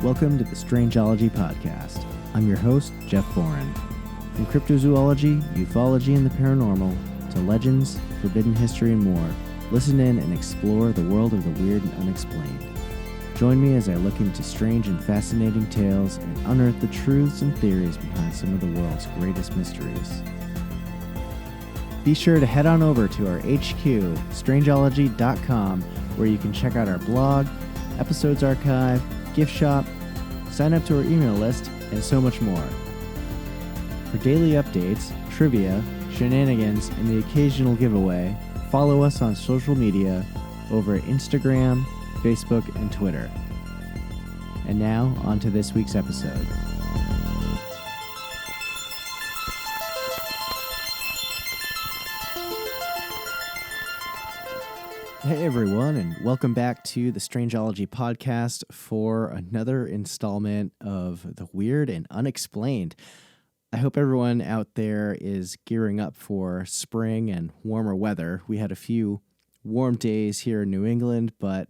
Welcome to the Strangeology Podcast. I'm your host, Jeff Boren. From cryptozoology, ufology, and the paranormal, to legends, forbidden history, and more, listen in and explore the world of the weird and unexplained. Join me as I look into strange and fascinating tales and unearth the truths and theories behind some of the world's greatest mysteries. Be sure to head on over to our HQ, Strangeology.com, where you can check out our blog, episodes archive, gift shop, sign up to our email list, and so much more. For daily updates, trivia, shenanigans, and the occasional giveaway, follow us on social media over at Instagram, Facebook, and Twitter. And now, on to this week's episode. Hey everyone, and welcome back to the Strangeology Podcast for another installment of the weird and unexplained. I hope everyone out there is gearing up for spring and warmer weather. We had a few warm days here in New England, but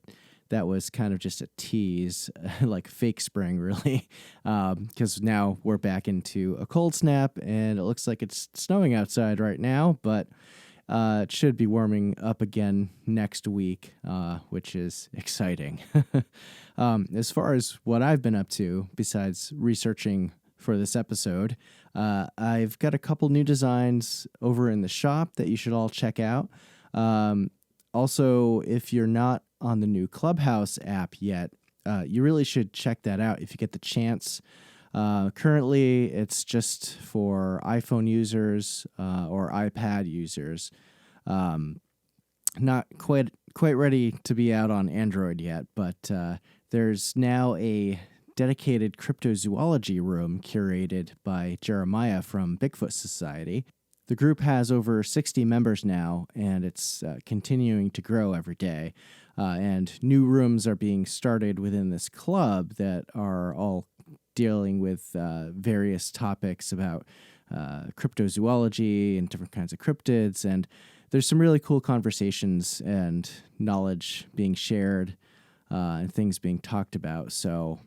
that was kind of just a tease, like fake spring, really, because now we're back into a cold snap, and it looks like it's snowing outside right now, but it should be warming up again next week, which is exciting. As far as what I've been up to, besides researching for this episode, I've got a couple new designs over in the shop that you should all check out. Also, if you're not on the new Clubhouse app yet, you really should check that out if you get the chance. Currently, it's just for iPhone users or iPad users. Not quite ready to be out on Android yet, but there's now a dedicated cryptozoology room curated by Jeremiah from Bigfoot Society. The group has over 60 members now, and it's continuing to grow every day. And new rooms are being started within this club that are all dealing with various topics about cryptozoology and different kinds of cryptids, and there's some really cool conversations and knowledge being shared and things being talked about. So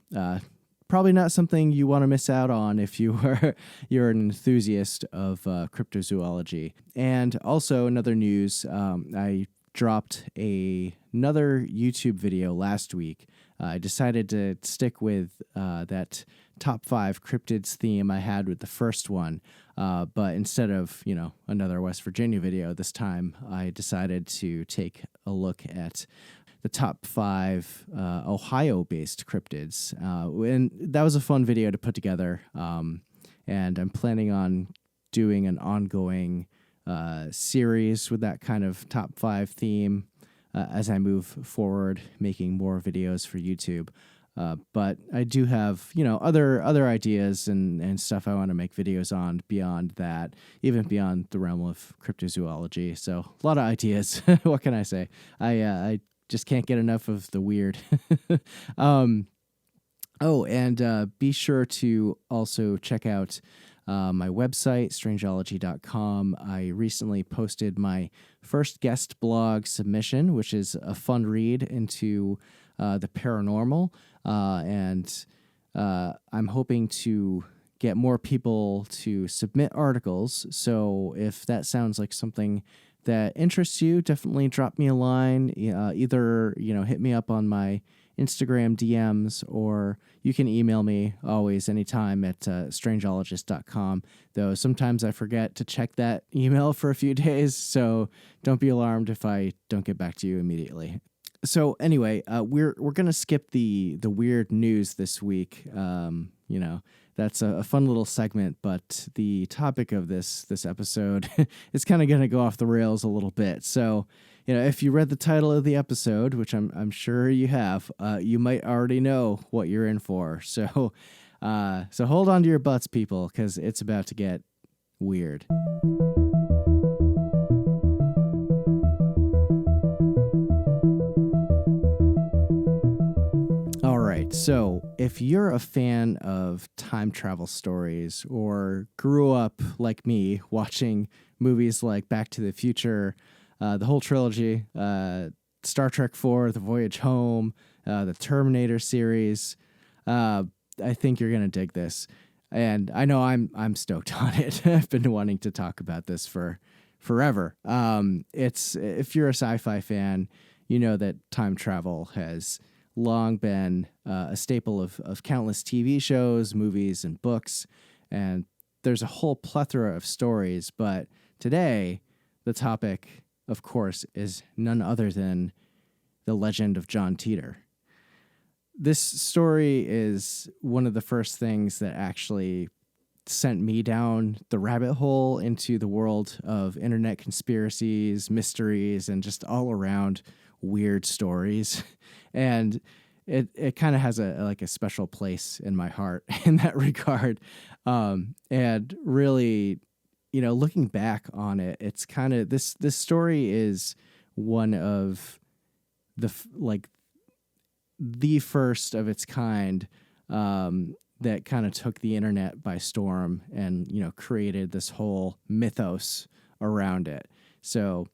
probably not something you want to miss out on if you're an enthusiast of cryptozoology. And also another news, I dropped another YouTube video last week. I decided to stick with that top 5 cryptids theme I had with the first one, but instead of, another West Virginia video this time, I decided to take a look at the top 5 Ohio-based cryptids, and that was a fun video to put together, and I'm planning on doing an ongoing series with that kind of top 5 theme as I move forward, making more videos for YouTube. But I do have, other ideas and stuff I want to make videos on beyond that, even beyond the realm of cryptozoology. So a lot of ideas. What can I say? I just can't get enough of the weird. And be sure to also check out my website, Strangeology.com. I recently posted my first guest blog submission, which is a fun read into the paranormal. And I'm hoping to get more people to submit articles. So if that sounds like something that interests you, definitely drop me a line. Either, hit me up on my Instagram DMs, or you can email me always anytime at strangeologist.com, though sometimes I forget to check that email for a few days, so don't be alarmed if I don't get back to you immediately. So anyway, we're going to skip the weird news this week. That's a fun little segment, but the topic of this episode is kind of going to go off the rails a little bit. So, if you read the title of the episode, which I'm sure you have, you might already know what you're in for. So hold on to your butts, people, because it's about to get weird. All right, so if you're a fan of time travel stories or grew up like me watching movies like Back to the Future, the whole trilogy, Star Trek IV, The Voyage Home, the Terminator series, I think you're gonna dig this, and I know I'm stoked on it. I've been wanting to talk about this for forever. It's if you're a sci-fi fan, you know that time travel has long been a staple of countless TV shows, movies, and books, and there's a whole plethora of stories. But today, the topic, of course, is none other than the legend of John Titor. This story is one of the first things that actually sent me down the rabbit hole into the world of internet conspiracies, mysteries, and just all around weird stories. And it kind of has a special place in my heart in that regard. And really, looking back on it, it's kind of this story is one of the first of its kind that kind of took the internet by storm and created this whole mythos around it. So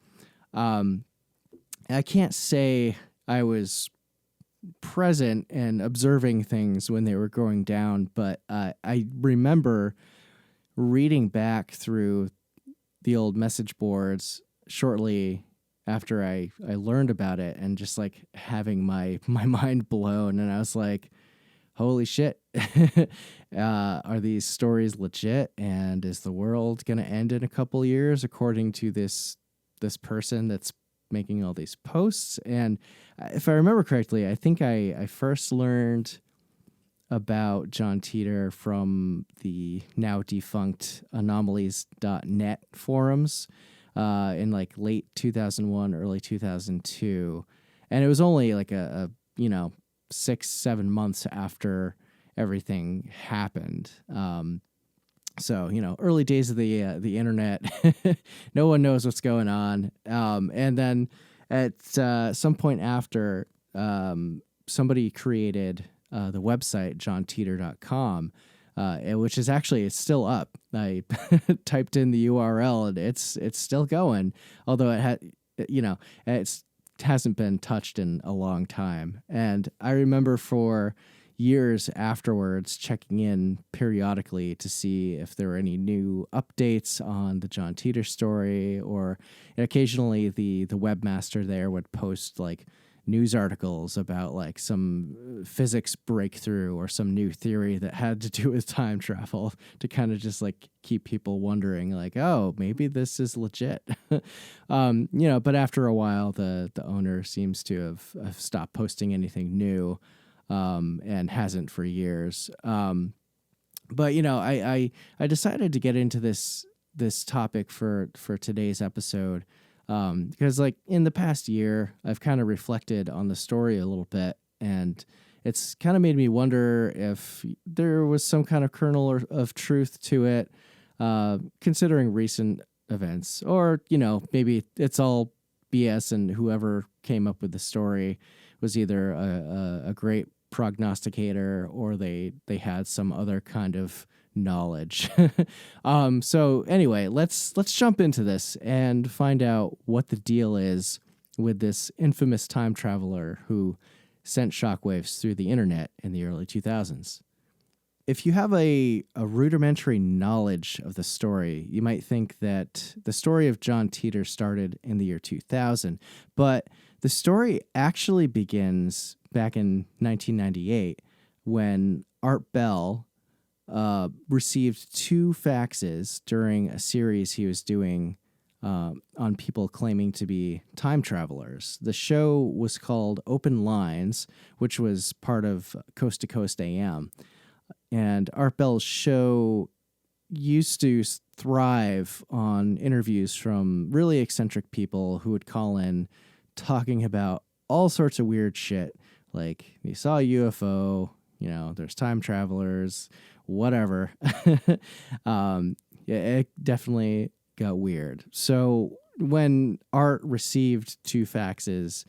I can't say I was present and observing things when they were going down, but I remember reading back through the old message boards shortly after I learned about it and just like having my mind blown. And I was like, holy shit, are these stories legit? And is the world going to end in a couple years according to this person that's making all these posts? And if I remember correctly, I think I first learned about John Titor from the now defunct anomalies.net forums in like late 2001, early 2002. And it was only like a 6-7 months after everything happened. So, early days of the internet, no one knows what's going on. And then at some point after, somebody created the website, johntitor.com, which is actually, it's still up. I typed in the URL and it's still going, although it hasn't been touched in a long time. And I remember for years afterwards checking in periodically to see if there were any new updates on the John Titor story, or occasionally the webmaster there would post like news articles about like some physics breakthrough or some new theory that had to do with time travel to kind of just like keep people wondering like, oh, maybe this is legit. But after a while, the owner seems to have stopped posting anything new. And hasn't for years. But I decided to get into this topic for today's episode because like in the past year, I've kind of reflected on the story a little bit, and it's kind of made me wonder if there was some kind of kernel of truth to it, considering recent events, or maybe it's all BS and whoever came up with the story was either a great prognosticator or they had some other kind of knowledge. So anyway, let's jump into this and find out what the deal is with this infamous time traveler who sent shockwaves through the internet in the early 2000s. If you have a rudimentary knowledge of the story, you might think that the story of John Titor started in the year 2000, but the story actually begins back in 1998 when Art Bell received 2 faxes during a series he was doing on people claiming to be time travelers. The show was called Open Lines, which was part of Coast to Coast AM. And Art Bell's show used to thrive on interviews from really eccentric people who would call in talking about all sorts of weird shit. Like, you saw a UFO, there's time travelers, whatever. It definitely got weird. So when Art received 2 faxes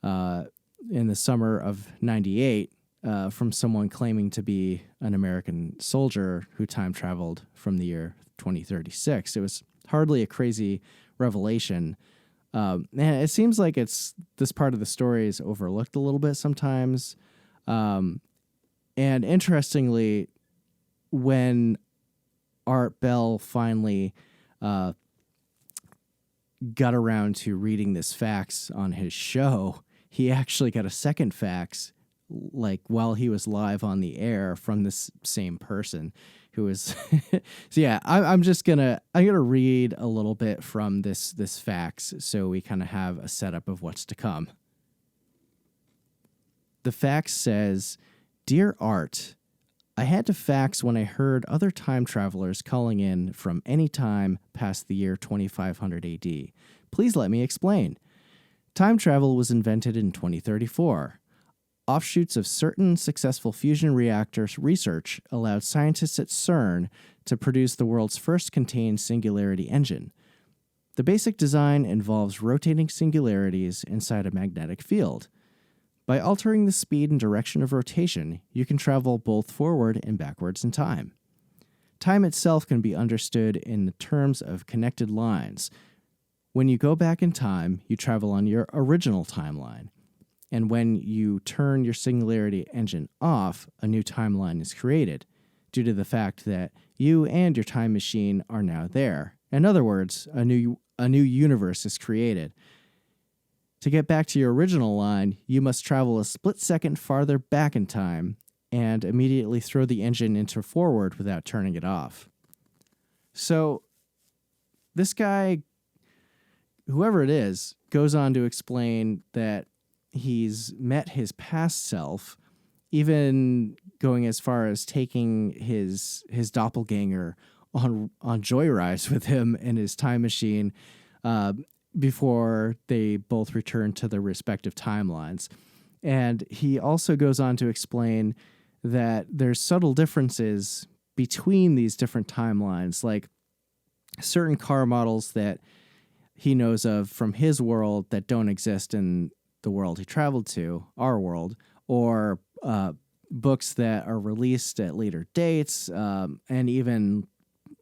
in the summer of 98 from someone claiming to be an American soldier who time traveled from the year 2036, it was hardly a crazy revelation. And it seems like this part of the story is overlooked a little bit sometimes. And interestingly, when Art Bell finally got around to reading this fax on his show, he actually got a second fax, like while he was live on the air, from this same person who was. So yeah, I'm gonna read a little bit from this fax so we kind of have a setup of what's to come. The fax says, "Dear Art, I had to fax when I heard other time travelers calling in from any time past the year 2500 AD. Please let me explain. Time travel was invented in 2034. Offshoots of certain successful fusion reactor research allowed scientists at CERN to produce the world's first contained singularity engine. The basic design involves rotating singularities inside a magnetic field. By altering the speed and direction of rotation, you can travel both forward and backwards in time. Time itself can be understood in the terms of connected lines. When you go back in time, you travel on your original timeline. And when you turn your singularity engine off, a new timeline is created, due to the fact that you and your time machine are now there. In other words, a new universe is created. To get back to your original line, you must travel a split second farther back in time and immediately throw the engine into forward without turning it off." So this guy, whoever it is, goes on to explain that he's met his past self, even going as far as taking his doppelganger on joyrides with him in his time machine, before they both return to their respective timelines. And he also goes on to explain that there's subtle differences between these different timelines, like certain car models that he knows of from his world that don't exist in the world he traveled to, our world, or books that are released at later dates, and even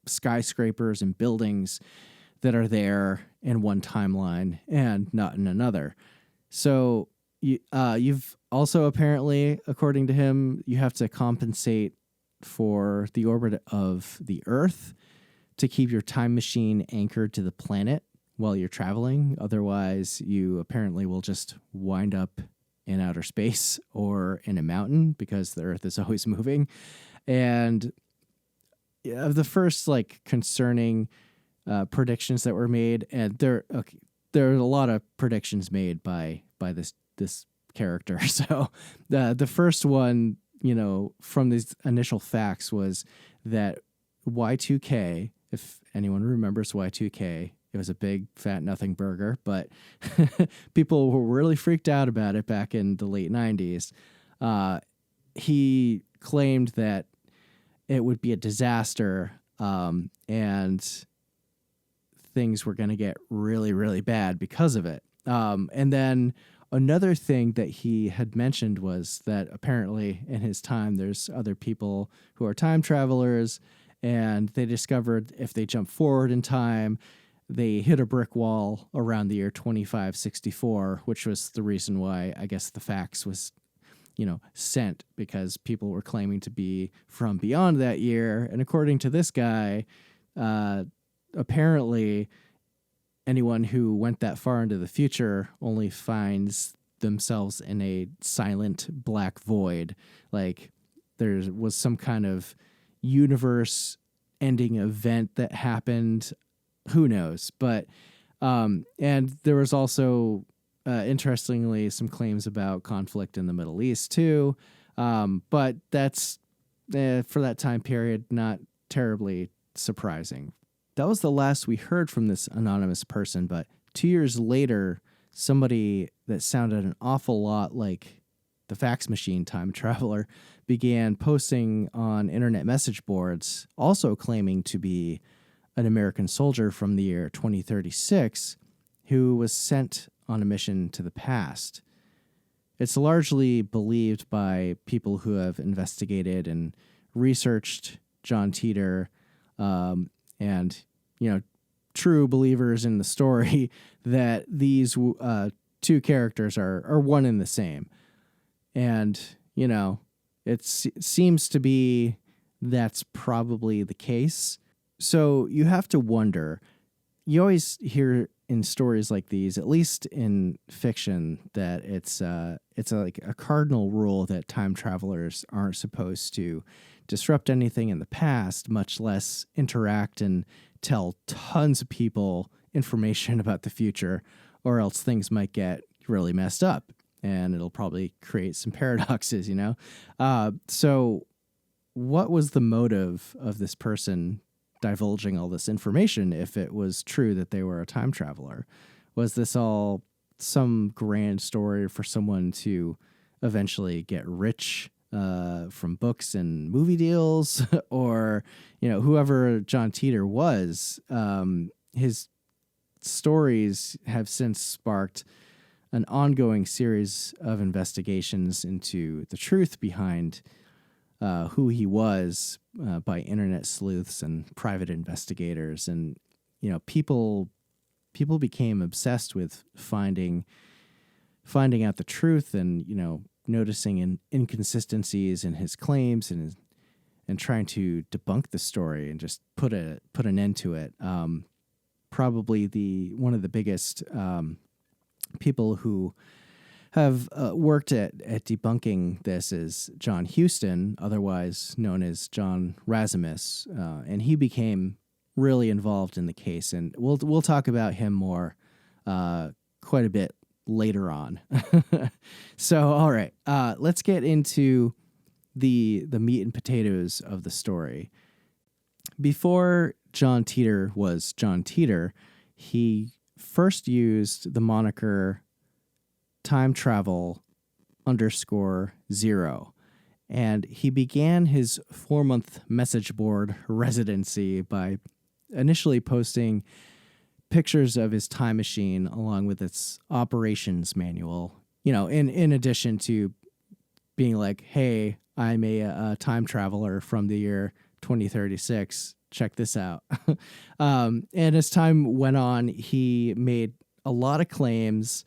skyscrapers and buildings that are there in one timeline and not in another. So you've also, apparently, according to him, you have to compensate for the orbit of the Earth to keep your time machine anchored to the planet while you're traveling. Otherwise, you apparently will just wind up in outer space or in a mountain because the Earth is always moving. And the first concerning predictions that were made, and there are a lot of predictions made by this character. So the first one, from these initial facts, was that Y2K, if anyone remembers Y2K, it was a big fat nothing burger, but people were really freaked out about it back in the late 90s. He claimed that it would be a disaster, and things were going to get really, really bad because of it. And then another thing that he had mentioned was that apparently in his time, there's other people who are time travelers, and they discovered if they jump forward in time, they hit a brick wall around the year 2564, which was the reason why I guess the fax was, sent, because people were claiming to be from beyond that year. And according to this guy, apparently anyone who went that far into the future only finds themselves in a silent black void. Like there was some kind of universe ending event that happened. Who knows? But, and there was also, interestingly, some claims about conflict in the Middle East too. But that's, for that time period, not terribly surprising. That was the last we heard from this anonymous person, but 2 years later, somebody that sounded an awful lot like the fax machine time traveler began posting on internet message boards, also claiming to be an American soldier from the year 2036 who was sent on a mission to the past. It's largely believed by people who have investigated and researched John Titor, and, true believers in the story, that these two characters are one and the same. And, seems to be that's probably the case. So you have to wonder. You always hear in stories like these, at least in fiction, that it's like a cardinal rule that time travelers aren't supposed to disrupt anything in the past, much less interact and tell tons of people information about the future, or else things might get really messed up and it'll probably create some paradoxes, you know? So what was the motive of this person divulging all this information if it was true that they were a time traveler? Was this all some grand story for someone to eventually get rich from books and movie deals? Or, whoever John Titor was, his stories have since sparked an ongoing series of investigations into the truth behind who he was by internet sleuths and private investigators. And, people became obsessed with finding out the truth and, noticing inconsistencies in his claims and trying to debunk the story and just put an end to it. Probably one of the biggest people who have worked at debunking this is John Huston, otherwise known as John Razimus, and he became really involved in the case, and we'll talk about him more quite a bit later on. So, all right, let's get into the meat and potatoes of the story. Before John Titor was John Titor, he first used the moniker time travel _0. And he began his 4-month message board residency by initially posting pictures of his time machine along with its operations manual, in addition to being like, hey, I'm a time traveler from the year 2036. Check this out. And as time went on, he made a lot of claims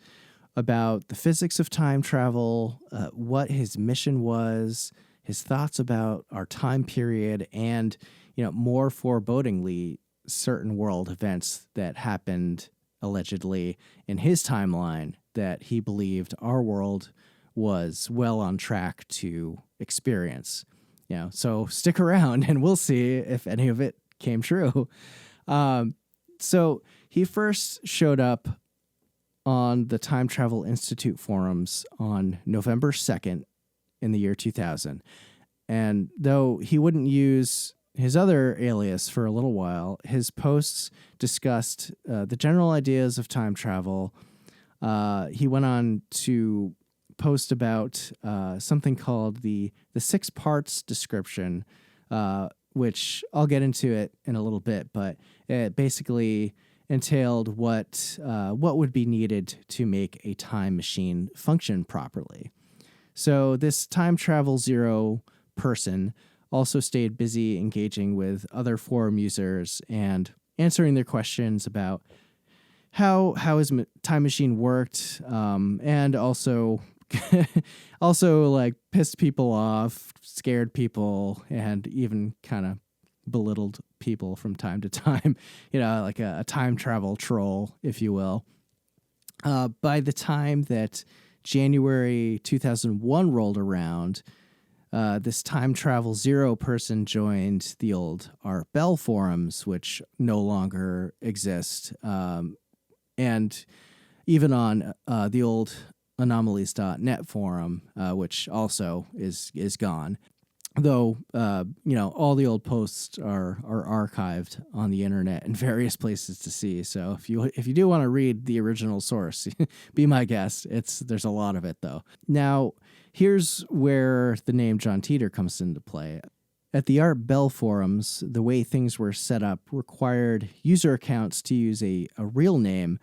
about the physics of time travel, what his mission was, his thoughts about our time period, and, more forebodingly, certain world events that happened allegedly in his timeline that he believed our world was well on track to experience. So stick around and we'll see if any of it came true. So he first showed up on the Time Travel Institute forums on November 2nd in the year 2000. And though he wouldn't use his other alias for a little while, his posts discussed the general ideas of time travel. He went on to post about something called the 6 parts description, which I'll get into it in a little bit, but it basically entailed what would be needed to make a time machine function properly. So this time travel 0 person also stayed busy engaging with other forum users and answering their questions about how his time machine worked, and also like pissed people off, scared people, and even kind of belittled people from time to time, like a time travel troll, if you will. By the time that January 2001 rolled around, this time travel 0 person joined the old Art Bell forums, which no longer exist. And even on the old anomalies.net forum, which also is gone. Though, all the old posts are archived on the internet in various places to see. So if you do want to read the original source, be my guest. There's a lot of it, though. Now, here's where the name John Titor comes into play. At the Art Bell forums, the way things were set up required user accounts to use a real name,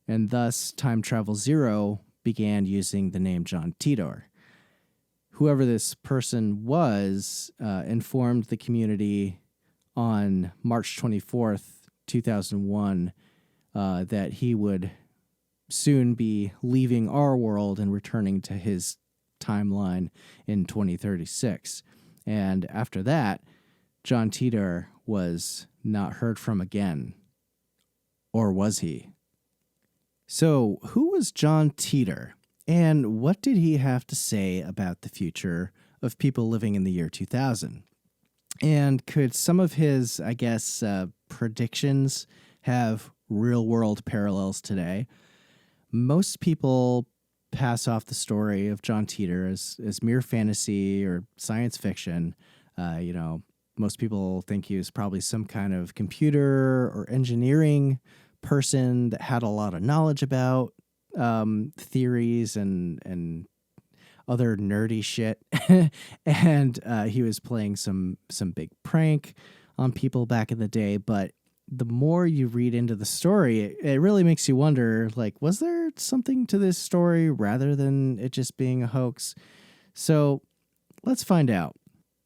and thus Time Travel 0 began using the name John Titor. Whoever this person was informed the community on March 24th, 2001, that he would soon be leaving our world and returning to his timeline in 2036. And after that, John Titor was not heard from again. Or was he? So, who was John Titor? And what did he have to say about the future of people living in the year 2000? And could some of his, predictions have real-world parallels today? Most people pass off the story of John Titor as mere fantasy or science fiction. Most people think he was probably some kind of computer or engineering person that had a lot of knowledge about theories and other nerdy shit. And he was playing some big prank on people back in the day. But the more you read into the story, it really makes you wonder, like, was there something to this story rather than it just being a hoax? So let's find out.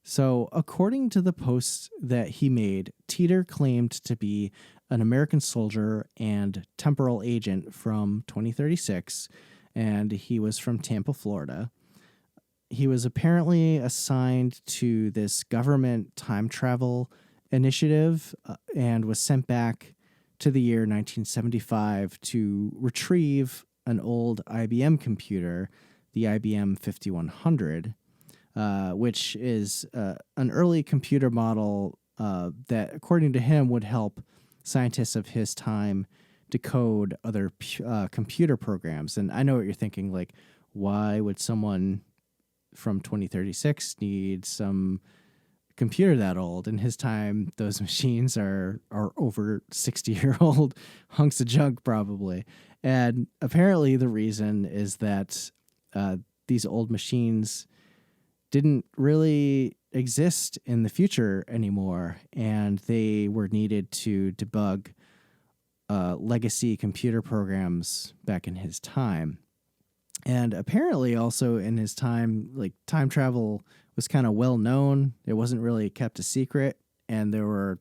So according to the post that he made, Titor claimed to be an American soldier and temporal agent from 2036, and he was from Tampa, Florida. He was apparently assigned to this government time travel initiative and was sent back to the year 1975 to retrieve an old IBM computer, the IBM 5100, which is an early computer model that, according to him, would help scientists of his time decode other computer programs. And I know what you're thinking, like, why would someone from 2036 need some computer that old? In his time, those machines are over 60-year-old hunks of junk, probably. And apparently the reason is that these old machines didn't really exist in the future anymore, and they were needed to debug legacy computer programs back in his time. And apparently also in his time, like, time travel was kind of well known. It wasn't really kept a secret, and there were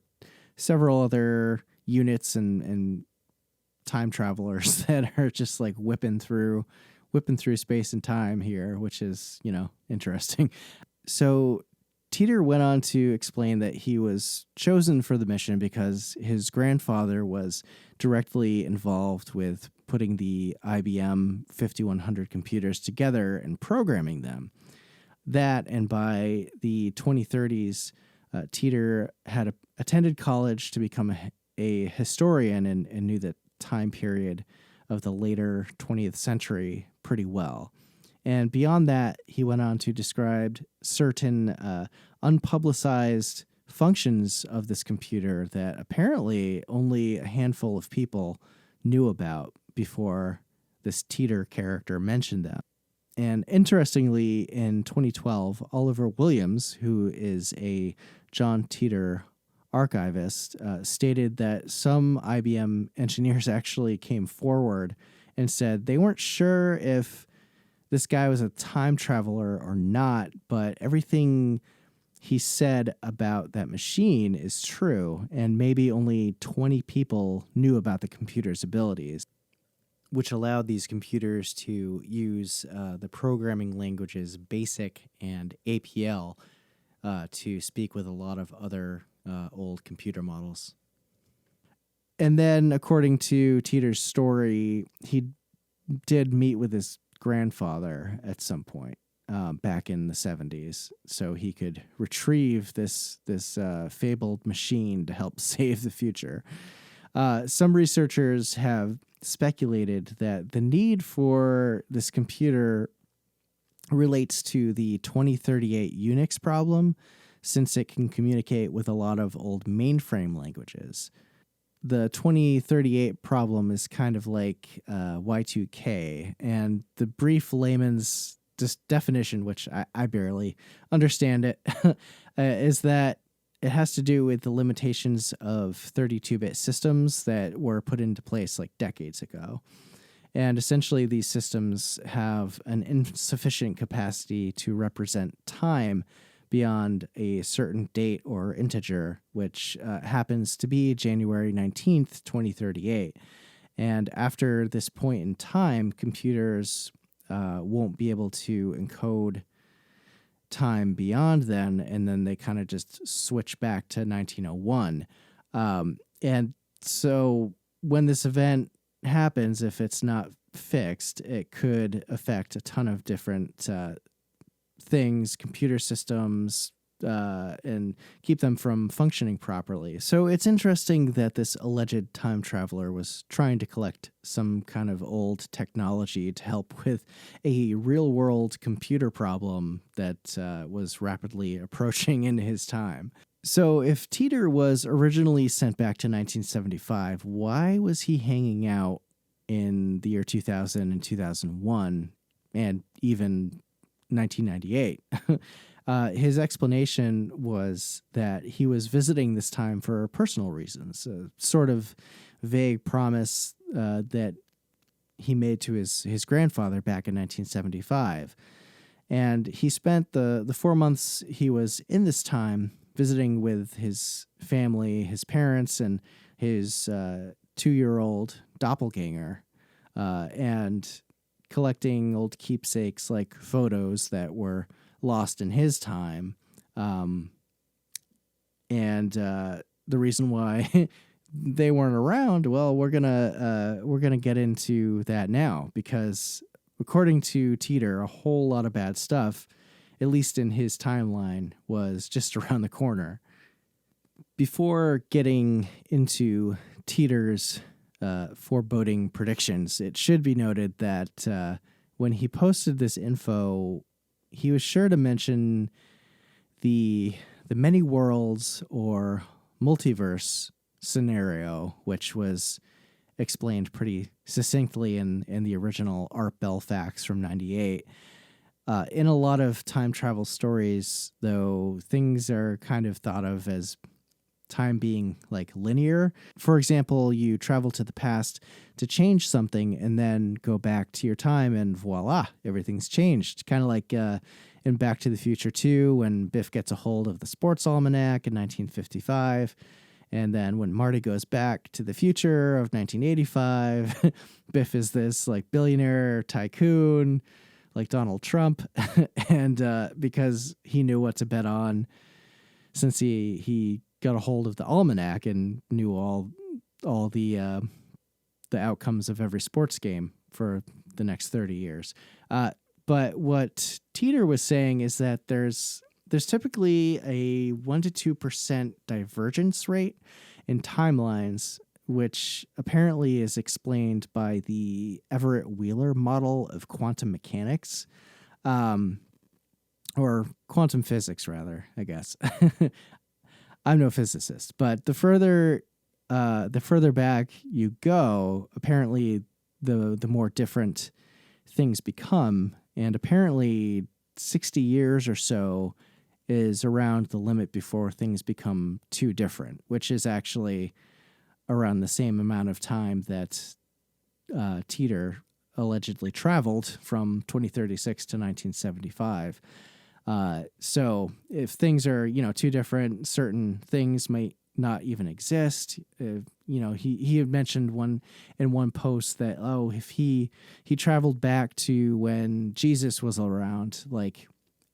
several other units and time travelers that are just like whipping through space and time here, which is, interesting. So Titor went on to explain that he was chosen for the mission because his grandfather was directly involved with putting the IBM 5100 computers together and programming them. That, and by the 2030s, Titor had attended college to become a historian and knew the time period of the later 20th century pretty well. And beyond that, he went on to describe certain unpublicized functions of this computer that apparently only a handful of people knew about before this Titor character mentioned them. And interestingly, in 2012, Oliver Williams, who is a John Titor archivist, stated that some IBM engineers actually came forward and said they weren't sure if this guy was a time traveler or not, but everything he said about that machine is true, and maybe only 20 people knew about the computer's abilities, which allowed these computers to use the programming languages BASIC and APL to speak with a lot of other old computer models. And then, according to Titor's story, he did meet with his grandfather at some point back in the 70s, so he could retrieve this fabled machine to help save the future. Some researchers have speculated that the need for this computer relates to the 2038 Unix problem, since it can communicate with a lot of old mainframe languages. The 2038 problem is kind of like Y2K, and the brief layman's definition, which I barely understand it, is that it has to do with the limitations of 32-bit systems that were put into place like decades ago. And essentially, these systems have an insufficient capacity to represent time beyond a certain date or integer, which happens to be January 19th, 2038. And after this point in time, computers won't be able to encode time beyond then, and then they kind of just switch back to 1901. And so when this event happens, if it's not fixed, it could affect a ton of different things, computer systems, and keep them from functioning properly. So it's interesting that this alleged time traveler was trying to collect some kind of old technology to help with a real-world computer problem that was rapidly approaching in his time. So if Titor was originally sent back to 1975, why was he hanging out in the year 2000 and 2001 and even 1998? His explanation was that he was visiting this time for personal reasons, a sort of vague promise that he made to his grandfather back in 1975. And he spent the 4 months he was in this time visiting with his family, his parents, and his 2-year-old doppelganger, and collecting old keepsakes like photos that were lost in his time. And the reason why they weren't around, well, we're gonna get into that now, because according to Titor, a whole lot of bad stuff, at least in his timeline, was just around the corner. Before getting into Titor's foreboding predictions, it should be noted that when he posted this info, he was sure to mention the many worlds or multiverse scenario, which was explained pretty succinctly in the original Art Bell facts from 98. In a lot of time travel stories, though, things are kind of thought of as time being like linear. For example, you travel to the past to change something and then go back to your time and voila, everything's changed. Kind of like in Back to the Future 2, when Biff gets a hold of the sports almanac in 1955. And then when Marty goes back to the future of 1985, Biff is this like billionaire tycoon like Donald Trump. And because he knew what to bet on, since he got a hold of the almanac and knew all the outcomes of every sports game for the next 30 years. But what Titor was saying is that there's typically a 1 to 2% divergence rate in timelines, which apparently is explained by the Everett Wheeler model of quantum mechanics, or quantum physics, rather, I guess. I'm no physicist, but the further back you go, apparently the more different things become, and apparently 60 years or so is around the limit before things become too different, which is actually around the same amount of time that Titor allegedly traveled from 2036 to 1975. So if things are, too different, certain things might not even exist. He had mentioned in one post that, if he traveled back to when Jesus was around, like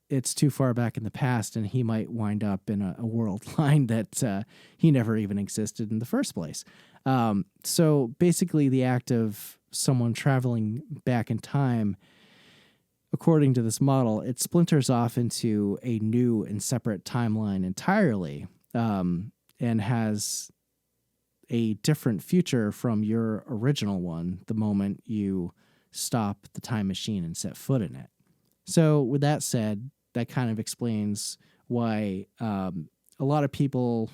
it's too far back in the past and he might wind up in a world line that he never even existed in the first place. So basically the act of someone traveling back in time, according to this model, it splinters off into a new and separate timeline entirely, and has a different future from your original one the moment you stop the time machine and set foot in it. So with that said, that kind of explains why a lot of people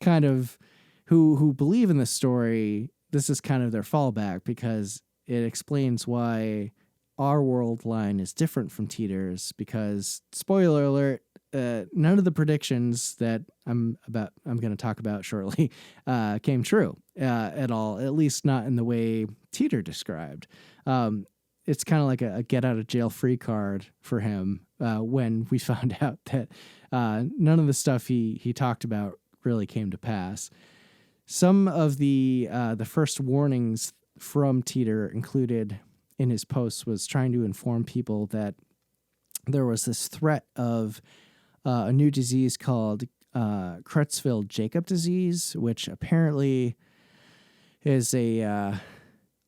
kind of who believe in this story, this is kind of their fallback, because it explains why our world line is different from Titor's, because, spoiler alert, none of the predictions that I'm going to talk about shortly came true at all, at least not in the way Titor described. It's kind of like a get out of jail free card for him when we found out that none of the stuff he talked about really came to pass. Some of the first warnings from Titor included in his posts was trying to inform people that there was this threat of a new disease called Creutzfeldt-Jakob disease, which apparently is a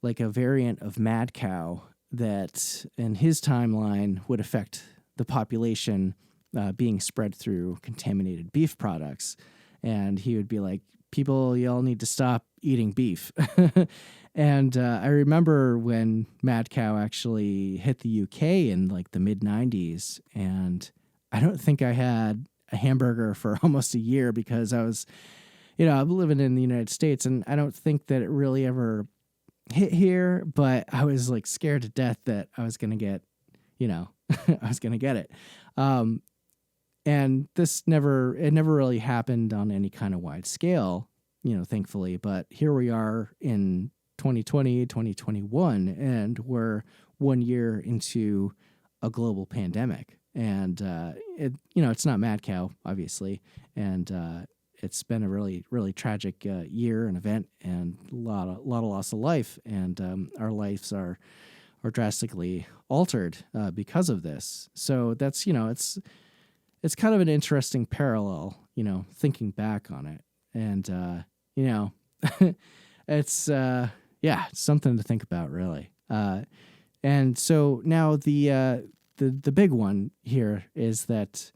variant of mad cow that, in his timeline, would affect the population, being spread through contaminated beef products. And he would be like, people, y'all need to stop eating beef. And I remember when mad cow actually hit the UK in like the mid 90s, and I don't think I had a hamburger for almost a year because I was, I'm living in the United States, and I don't think that it really ever hit here, but I was like scared to death that I was going to get, I was going to get it. And it never really happened on any kind of wide scale, thankfully, but here we are in 2020, 2021, and we're 1 year into a global pandemic. And, it's not mad cow, obviously. And, it's been a really, really tragic year and event, and a lot of loss of life. And our lives are drastically altered because of this. So that's, it's kind of an interesting parallel, thinking back on it. And, it's, something to think about, really. And so now the big one here is that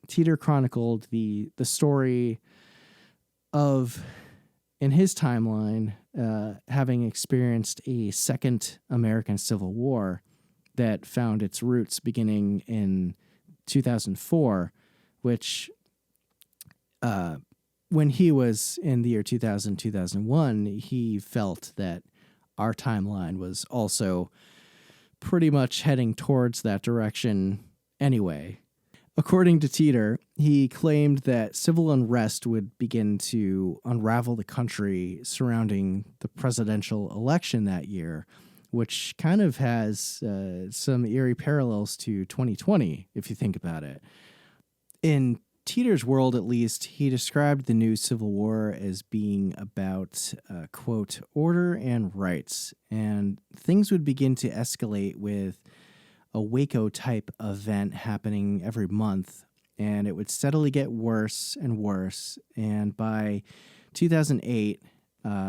Titor chronicled the story of, in his timeline, having experienced a second American Civil War that found its roots beginning in 2004, which, when he was in the year 2001, he felt that our timeline was also pretty much heading towards that direction anyway. According to Titor, he claimed that civil unrest would begin to unravel the country surrounding the presidential election that year, which kind of has some eerie parallels to 2020, if you think about it. In Titor's world, at least, he described the new Civil War as being about, quote, order and rights, and things would begin to escalate with a Waco-type event happening every month, and it would steadily get worse and worse, and by 2008,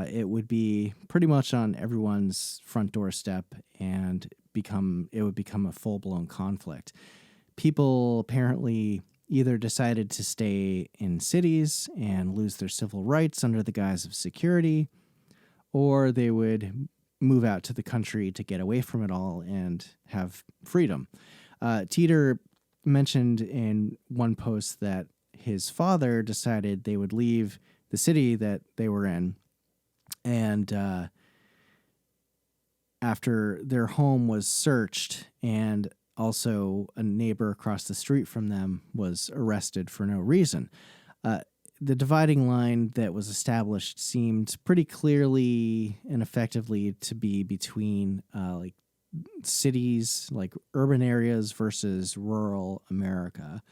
it would be pretty much on everyone's front doorstep, and it would become a full-blown conflict. People apparently either decided to stay in cities and lose their civil rights under the guise of security, or they would move out to the country to get away from it all and have freedom. Titor mentioned in one post that his father decided they would leave the city that they were in, and after their home was searched, and also a neighbor across the street from them was arrested for no reason. The dividing line that was established seemed pretty clearly and effectively to be between like cities, like urban areas versus rural America.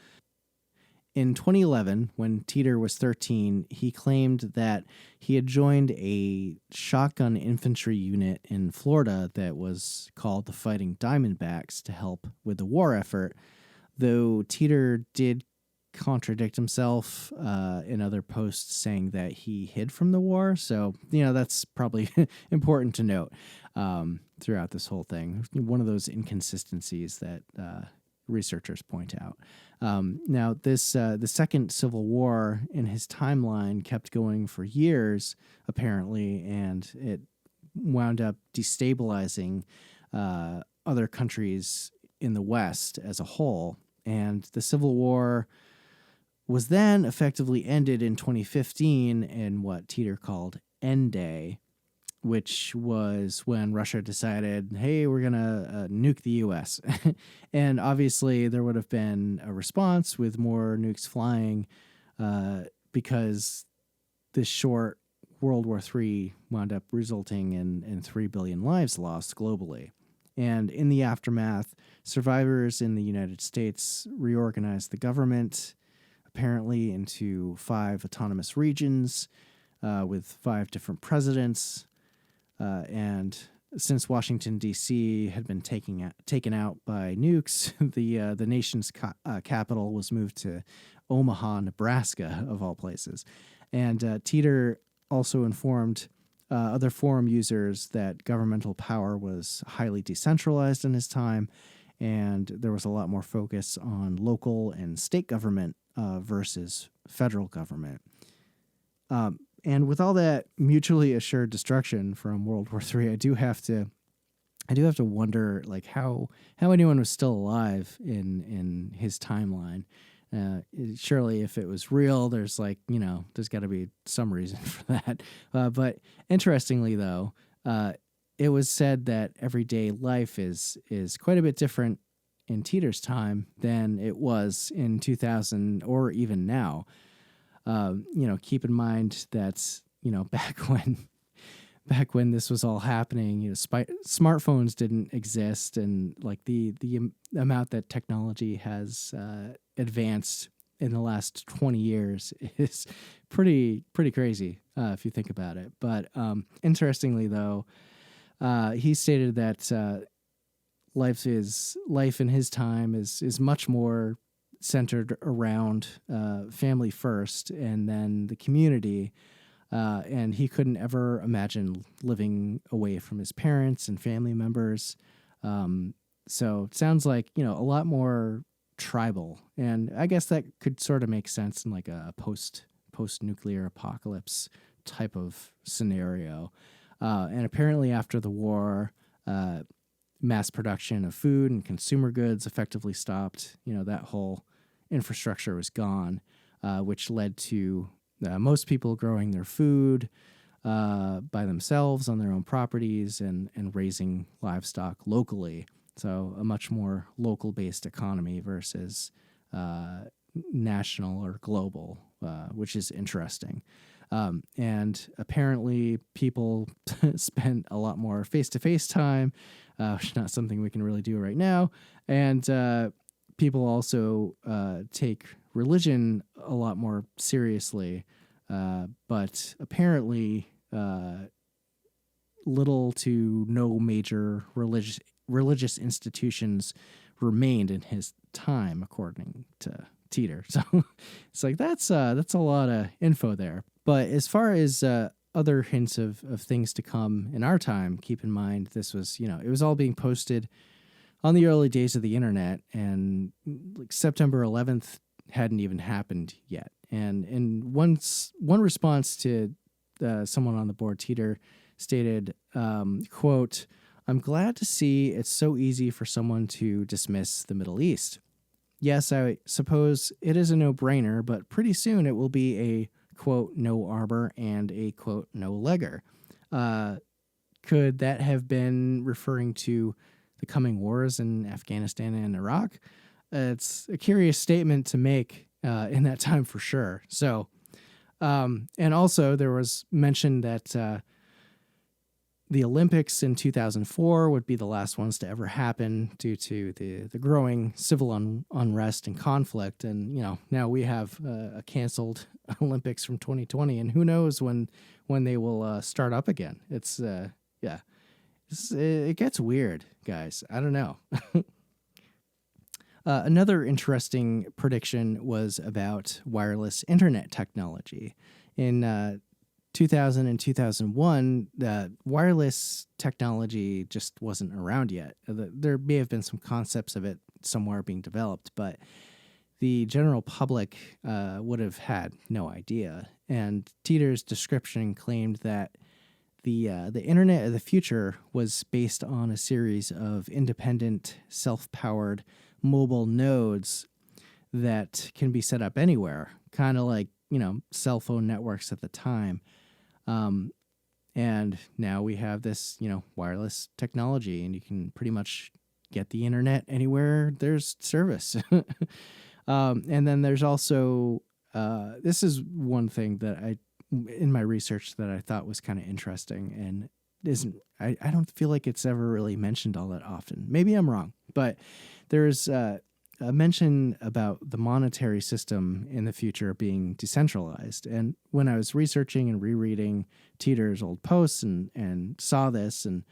In 2011, when Titor was 13, he claimed that he had joined a shotgun infantry unit in Florida that was called the Fighting Diamondbacks to help with the war effort, though Titor did contradict himself in other posts, saying that he hid from the war. So, that's probably important to note throughout this whole thing. One of those inconsistencies that researchers point out. Now, the Second Civil War in his timeline kept going for years, apparently, and it wound up destabilizing other countries in the West as a whole. And the Civil War was then effectively ended in 2015 in what Titor called End Day, which was when Russia decided, hey, we're going to nuke the U.S. And obviously there would have been a response with more nukes flying because this short World War III wound up resulting in 3 billion lives lost globally. And in the aftermath, survivors in the United States reorganized the government, apparently into 5 autonomous regions with 5 different presidents. And since Washington, D.C. had been taken out by nukes, the nation's capital was moved to Omaha, Nebraska, of all places. And Titor also informed other forum users that governmental power was highly decentralized in his time, and there was a lot more focus on local and state government versus federal government. And with all that mutually assured destruction from World War III, I do have to wonder, like, how anyone was still alive in his timeline. Surely, if it was real, there's there's got to be some reason for that. But interestingly, though, it was said that everyday life is quite a bit different in Titor's time than it was in 2000 or even now. Keep in mind that, back when this was all happening, smartphones didn't exist, and like the amount that technology has advanced in the last 20 years is pretty crazy if you think about it. But interestingly, though, he stated that life in his time is much more centered around family first and then the community, and he couldn't ever imagine living away from his parents and family members. So it sounds like, a lot more tribal, and I guess that could sort of make sense in like a post-nuclear apocalypse type of scenario. And apparently after the war, mass production of food and consumer goods effectively stopped. That whole infrastructure was gone, which led to most people growing their food by themselves on their own properties and raising livestock locally. So a much more local-based economy versus national or global, which is interesting. And apparently people spent a lot more face-to-face time, which is not something we can really do right now. And people also take religion a lot more seriously, but apparently little to no major religious institutions remained in his time, according to Titor. So it's like that's a lot of info there. But as far as other hints of things to come in our time, keep in mind this was, it was all being posted on the early days of the internet, and like September 11th hadn't even happened yet. And one response to someone on the board, Titor, stated, quote, "I'm glad to see it's so easy for someone to dismiss the Middle East. Yes, I suppose it is a no-brainer, but pretty soon it will be a, quote, no armor and a, quote, no legger." Could that have been referring to the coming wars in Afghanistan and Iraq? It's a curious statement to make in that time for sure. So, and also there was mention that the Olympics in 2004 would be the last ones to ever happen due to the growing civil unrest and conflict. And, now we have a canceled Olympics from 2020, and who knows when they will start up again. It's, it gets weird, guys. I don't know. Another interesting prediction was about wireless internet technology. In 2000 and 2001, wireless technology just wasn't around yet. There may have been some concepts of it somewhere being developed, but the general public would have had no idea. And Titor's description claimed that the internet of the future was based on a series of independent, self-powered mobile nodes that can be set up anywhere, kind of like, cell phone networks at the time. And now we have this, wireless technology, and you can pretty much get the internet anywhere there's service. And then there's also, this is one thing that in my research that I thought was kind of interesting, and I don't feel like it's ever really mentioned all that often. Maybe I'm wrong, but there's a mention about the monetary system in the future being decentralized. And when I was researching and rereading Titor's old posts and saw this, and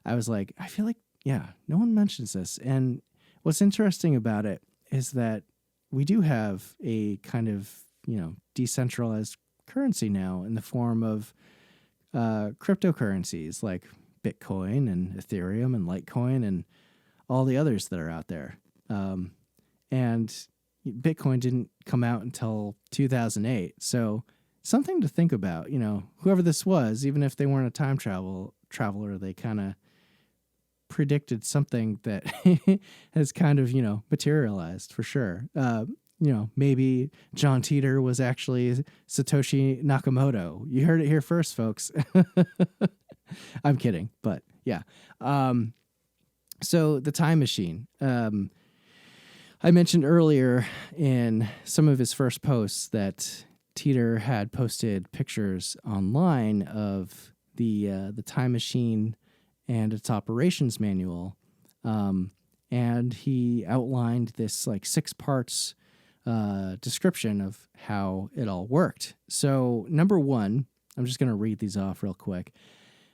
I was like, I feel like, yeah, no one mentions this. And what's interesting about it is that we do have a kind of, decentralized currency now in the form of cryptocurrencies like Bitcoin and Ethereum and Litecoin and all the others that are out there. And Bitcoin didn't come out until 2008. So something to think about, whoever this was, even if they weren't a time traveler, they kind of predicted something that has kind of, materialized for sure. Maybe John Titor was actually Satoshi Nakamoto. You heard it here first, folks. I'm kidding, but yeah. So the time machine. I mentioned earlier in some of his first posts that Titor had posted pictures online of the time machine and its operations manual, and he outlined this like 6 parts description of how it all worked. So number 1, I'm just going to read these off real quick.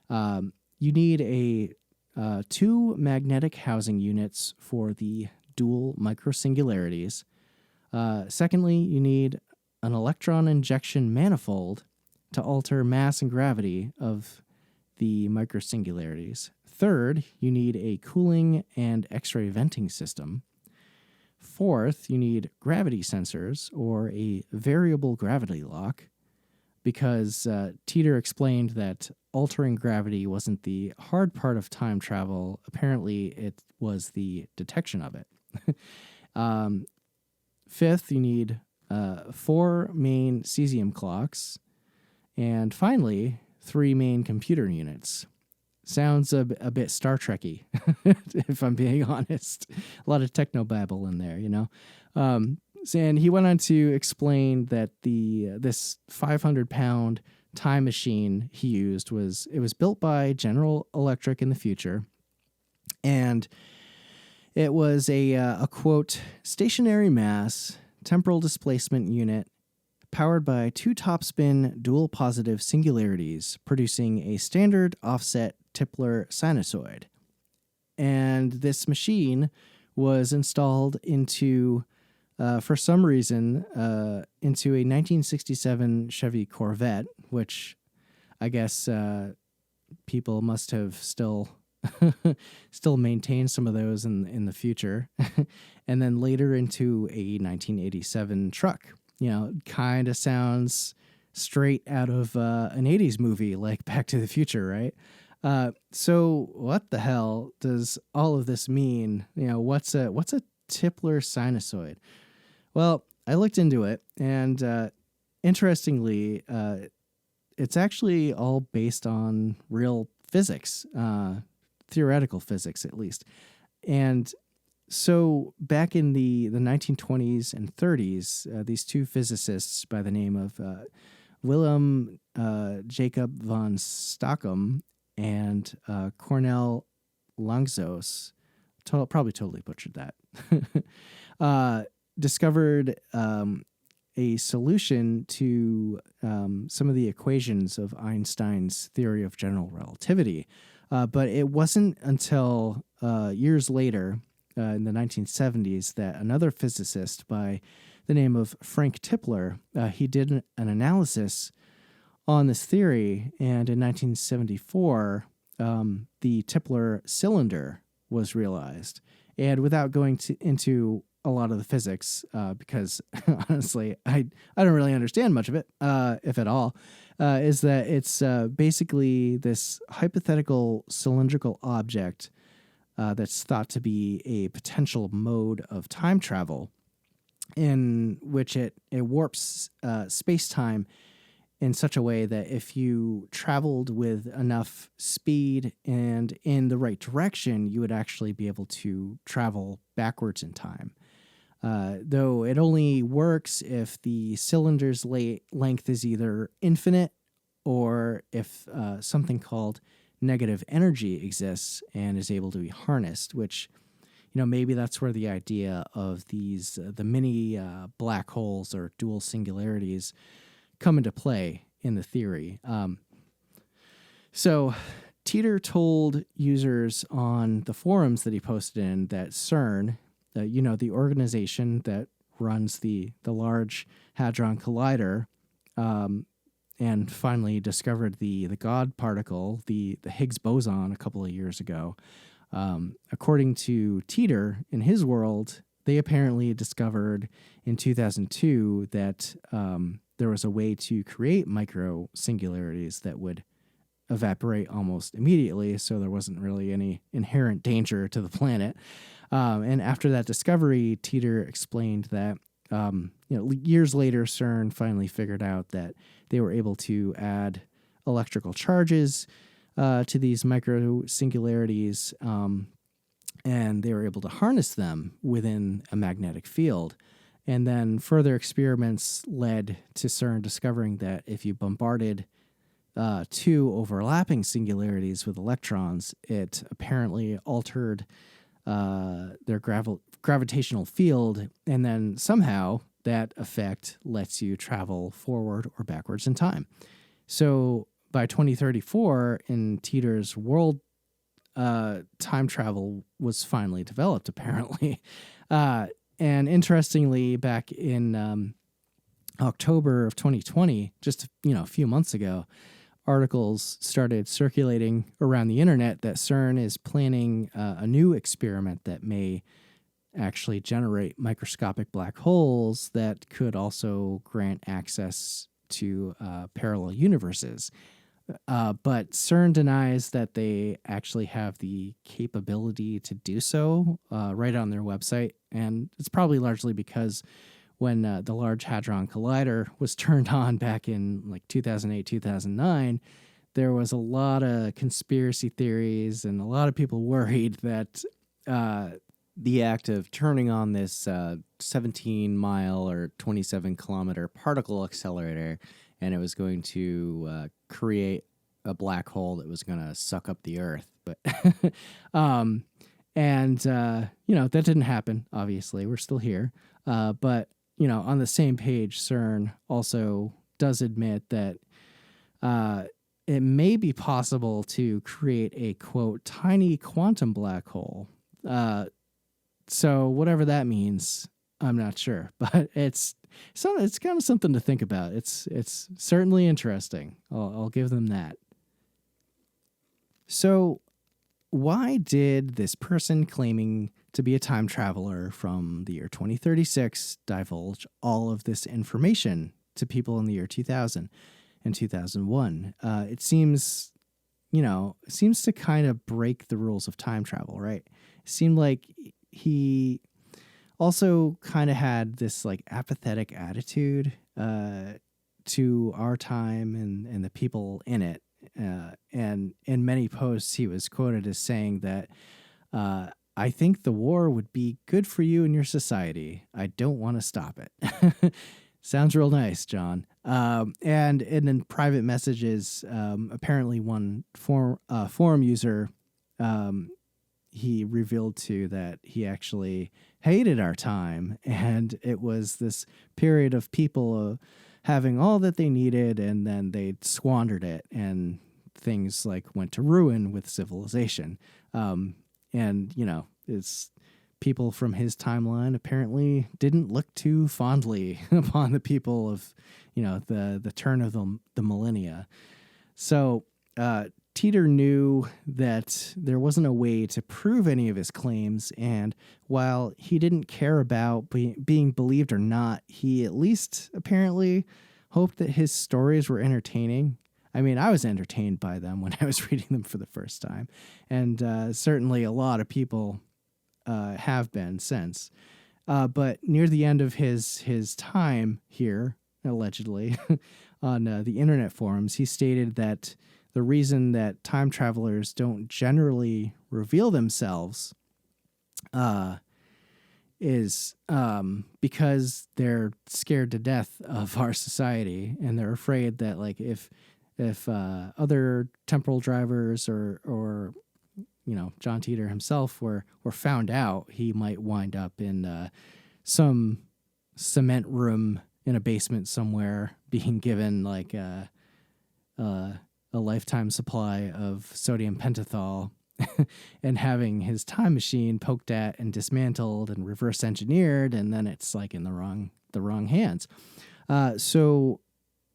You need 2 magnetic housing units for the dual microsingularities. Secondly, you need an electron injection manifold to alter mass and gravity of the microsingularities. Third, you need a cooling and X-ray venting system. Fourth, you need gravity sensors or a variable gravity lock, because Titor explained that altering gravity wasn't the hard part of time travel. Apparently, it was the detection of it. Fifth, you need 4 main cesium clocks. And finally, 3 main computer units. Sounds a bit Star Trek-y, if I'm being honest. A lot of technobabble in there, And he went on to explain that this 500-pound time machine he used was built by General Electric in the future, and it was a quote, stationary mass temporal displacement unit powered by 2 topspin dual positive singularities, producing a standard offset Tipler sinusoid. And this machine was installed into, for some reason, into a 1967 Chevy Corvette, which I guess people must have still maintain some of those in the future, and then later into a 1987 truck. Kind of sounds straight out of an 80s movie like Back to the Future, right? So what the hell does all of this mean? What's a Tipler sinusoid? Well, I looked into it, and interestingly, it's actually all based on real physics, theoretical physics at least. And so back in the 1920s and 30s, these 2 physicists by the name of Willem Jacob von Stockham and Cornel Langzos, probably totally butchered that, discovered a solution to some of the equations of Einstein's theory of general relativity. But it wasn't until years later, in the 1970s, that another physicist by the name of Frank Tipler, he did an analysis on this theory, and in 1974, the Tipler cylinder was realized. And without going into a lot of the physics, because honestly, I don't really understand much of it, if at all, is that it's basically this hypothetical cylindrical object that's thought to be a potential mode of time travel, in which it warps space-time in such a way that if you traveled with enough speed and in the right direction, you would actually be able to travel backwards in time. Though it only works if the cylinder's length is either infinite or if something called negative energy exists and is able to be harnessed, which, maybe that's where the idea of the mini black holes or dual singularities come into play in the theory. So Titor told users on the forums that he posted in that CERN, the organization that runs the Large Hadron Collider, and finally discovered the God particle, the Higgs boson, a couple of years ago. According to Titor, in his world, they apparently discovered in 2002 that there was a way to create micro singularities that would evaporate almost immediately, so there wasn't really any inherent danger to the planet. And after that discovery, Titor explained that years later, CERN finally figured out that they were able to add electrical charges to these micro singularities, and they were able to harness them within a magnetic field. And then further experiments led to CERN discovering that if you bombarded two overlapping singularities with electrons, it apparently altered their gravitational field, and then somehow that effect lets you travel forward or backwards in time. So by 2034, in Titor's world, time travel was finally developed, apparently. And interestingly, back in October of 2020, just a few months ago, articles started circulating around the internet that CERN is planning a new experiment that may actually generate microscopic black holes that could also grant access to parallel universes. But CERN denies that they actually have the capability to do so right on their website. And it's probably largely because when the Large Hadron Collider was turned on back in 2008, 2009, there was a lot of conspiracy theories and a lot of people worried that the act of turning on this 17-mile or 27-kilometer particle accelerator, and it was going to create a black hole that was going to suck up the Earth. But that didn't happen, obviously. We're still here. But on the same page, CERN also does admit that it may be possible to create a, quote, tiny quantum black hole. So whatever that means, I'm not sure. But it's kind of something to think about. It's certainly interesting. I'll give them that. So why did this person claiming to be a time traveler from the year 2036 divulge all of this information to people in the year 2000 and 2001? It seems to kind of break the rules of time travel, right? It seemed like he also kind of had this apathetic attitude to our time and the people in it. And in many posts, he was quoted as saying that, I think the war would be good for you and your society. I don't want to stop it. Sounds real nice, John. And in private messages, apparently one forum user, he revealed to that he actually hated our time, and it was this period of people having all that they needed, and then they squandered it, and things went to ruin with civilization. It's people from his timeline apparently didn't look too fondly upon the people of, the turn of the millennia. So Titor knew that there wasn't a way to prove any of his claims, and while he didn't care about being believed or not, he at least apparently hoped that his stories were entertaining. I mean, I was entertained by them when I was reading them for the first time, and certainly a lot of people have been since. But near the end of his time here, allegedly, on the internet forums, he stated that the reason that time travelers don't generally reveal themselves is because they're scared to death of our society, and they're afraid that if other temporal drivers or John Titor himself were found out, he might wind up in some cement room in a basement somewhere, being given a lifetime supply of sodium pentothal and having his time machine poked at and dismantled and reverse engineered, and then it's like in the wrong hands. So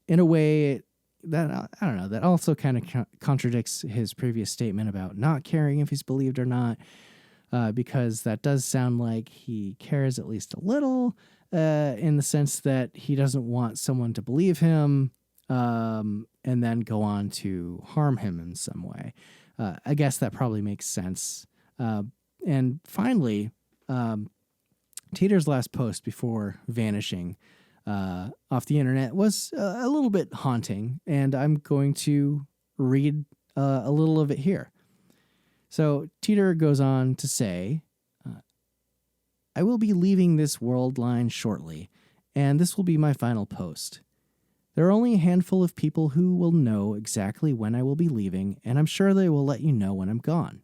in a way that, I don't know, that also kind of contradicts his previous statement about not caring if he's believed or not, because that does sound like he cares at least a little, in the sense that he doesn't want someone to believe him and then go on to harm him in some way. I guess that probably makes sense. And finally, Titor's last post before vanishing off the internet was a little bit haunting, and I'm going to read a little of it here. So Titor goes on to say, I will be leaving this world line shortly, and this will be my final post. There are only a handful of people who will know exactly when I will be leaving, and I'm sure they will let you know when I'm gone.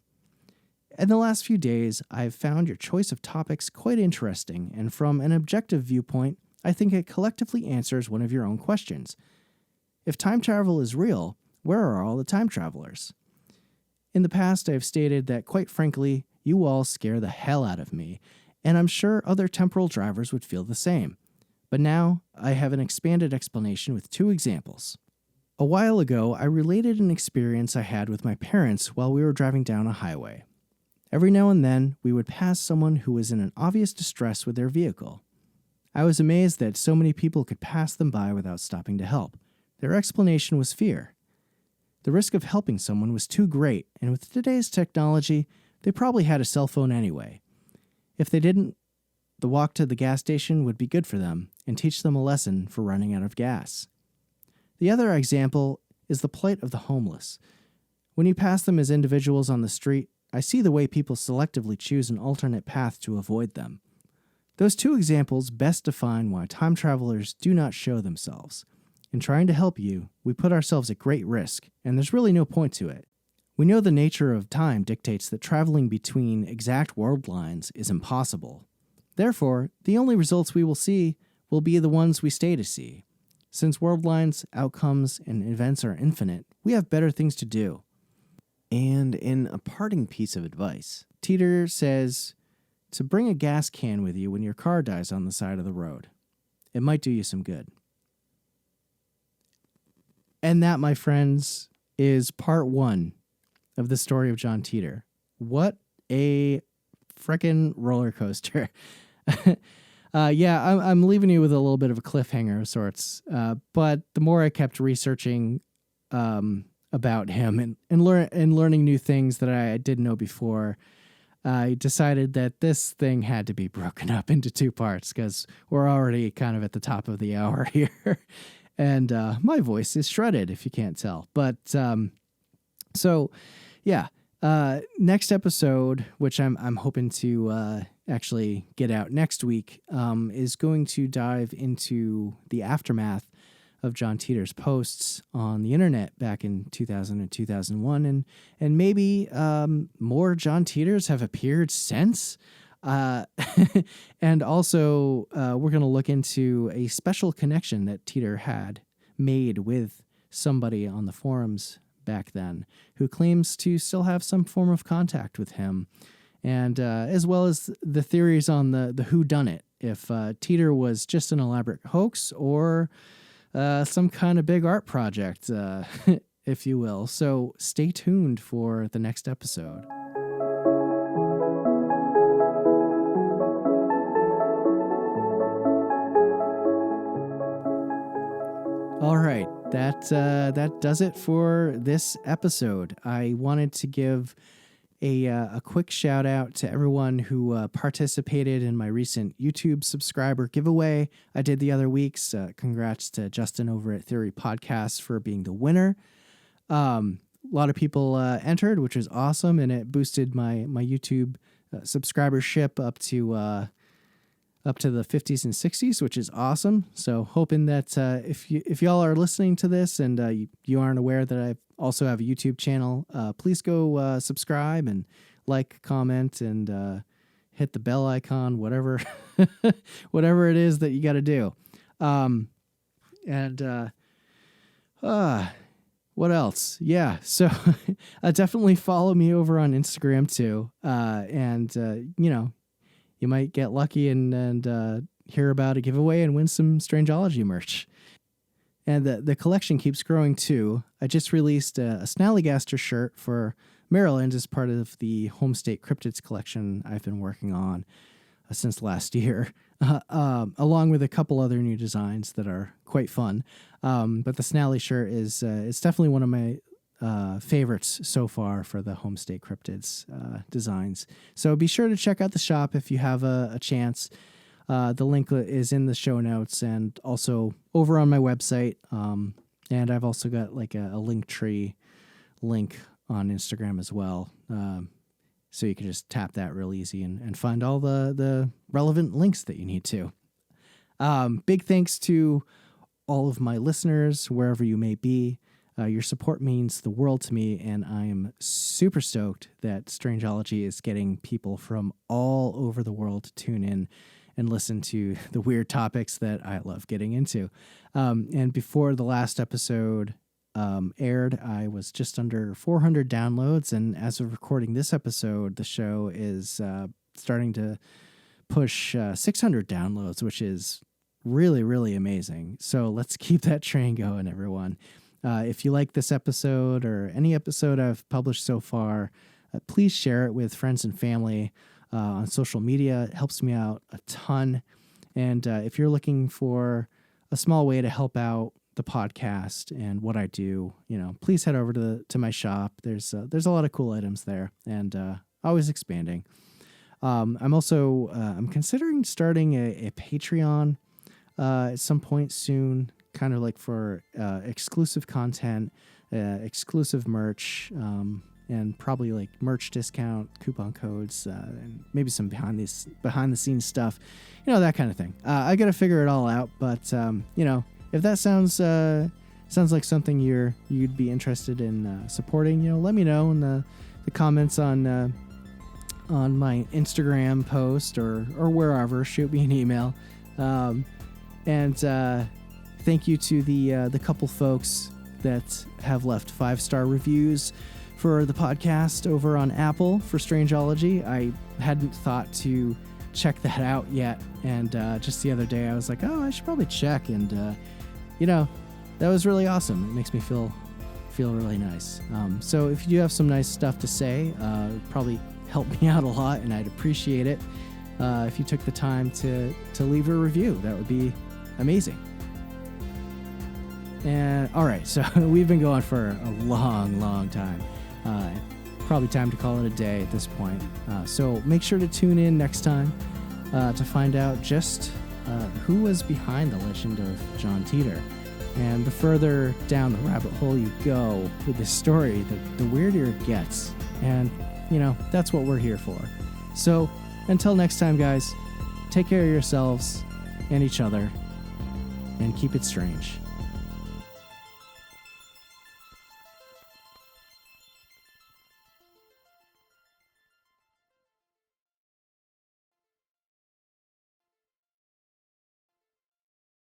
In the last few days, I have found your choice of topics quite interesting, and from an objective viewpoint, I think it collectively answers one of your own questions. If time travel is real, where are all the time travelers? In the past, I have stated that, quite frankly, you all scare the hell out of me, and I'm sure other temporal drivers would feel the same. But now, I have an expanded explanation with 2 examples. A while ago, I related an experience I had with my parents while we were driving down a highway. Every now and then, we would pass someone who was in an obvious distress with their vehicle. I was amazed that so many people could pass them by without stopping to help. Their explanation was fear. The risk of helping someone was too great, and with today's technology, they probably had a cell phone anyway. If they didn't, the walk to the gas station would be good for them and teach them a lesson for running out of gas. The other example is the plight of the homeless. When you pass them as individuals on the street, I see the way people selectively choose an alternate path to avoid them. Those 2 examples best define why time travelers do not show themselves. In trying to help you, we put ourselves at great risk, and there's really no point to it. We know the nature of time dictates that traveling between exact world lines is impossible. Therefore, the only results we will see will be the ones we stay to see. Since world lines, outcomes, and events are infinite, we have better things to do. And in a parting piece of advice, Titor says to bring a gas can with you when your car dies on the side of the road. It might do you some good. And that, my friends, is part 1 of the story of John Titor. What a frickin' roller coaster. I'm leaving you with a little bit of a cliffhanger of sorts. But the more I kept researching about him and learning new things that I didn't know before, I decided that this thing had to be broken up into 2 parts because we're already kind of at the top of the hour here. And my voice is shredded, if you can't tell. But next episode, which I'm hoping to actually get out next week, is going to dive into the aftermath of John Titor's posts on the internet back in 2000 and 2001, and maybe more John Titors have appeared since. And also, we're going to look into a special connection that Titor had made with somebody on the forums back then who claims to still have some form of contact with him, and as well as the theories on the whodunit, if Titor was just an elaborate hoax or some kind of big art project, if you will. So stay tuned for the next episode. All right, that does it for this episode. I wanted to give a quick shout out to everyone who participated in my recent YouTube subscriber giveaway I did the other weeks. Congrats to Justin over at Theory Podcast for being the winner. A lot of people entered, which was awesome, and it boosted my YouTube subscribership up to the 50s and 60s, which is awesome. So hoping that if y'all are listening to this and you aren't aware that I also have a YouTube channel, please go subscribe and like, comment, and hit the bell icon, whatever whatever it is that you got to do. What else? Yeah, so definitely follow me over on Instagram too. You might get lucky and hear about a giveaway and win some Strangeology merch. And the collection keeps growing too. I just released a Snallygaster shirt for Maryland as part of the Home State Cryptids collection I've been working on since last year, along with a couple other new designs that are quite fun. But the Snally shirt is it's definitely one of my favorites so far for the Home State Cryptids designs. So be sure to check out the shop if you have a chance. The link is in the show notes and also over on my website. And I've also got like a Linktree link on Instagram as well. So you can just tap that real easy and find all the relevant links that you need to. Big thanks to all of my listeners, wherever you may be. Your support means the world to me, and I am super stoked that Strangeology is getting people from all over the world to tune in and listen to the weird topics that I love getting into. And before the last episode aired, I was just under 400 downloads, and as of recording this episode, the show is starting to push 600 downloads, which is really, really amazing. So let's keep that train going, everyone. If you like this episode or any episode I've published so far, please share it with friends and family on social media. It helps me out a ton. And if you're looking for a small way to help out the podcast and what I do, please head over to my shop. There's a lot of cool items there, and always expanding. I'm also I'm considering starting a Patreon at some point soon, kind of like for exclusive content, exclusive merch, and probably like merch discount, coupon codes, and maybe some behind the scenes stuff, that kind of thing. I got to figure it all out, but if that sounds like something you'd be interested in supporting, let me know in the comments on my Instagram post or wherever. Shoot me an email. And thank you to the couple folks that have left 5-star reviews for the podcast over on Apple for Strangeology. I hadn't thought to check that out yet, and just the other day I was like, I should probably check, and that was really awesome. It makes me feel really nice. So if you do have some nice stuff to say, it'd probably help me out a lot, and I'd appreciate it if you took the time to leave a review. That would be amazing. And all right, so we've been going for a long time. Probably time to call it a day at this point. So make sure to tune in next time to find out just who was behind the legend of John Titor. And the further down the rabbit hole you go with this story, the weirder it gets. And, that's what we're here for. So until next time, guys, take care of yourselves and each other, and keep it strange.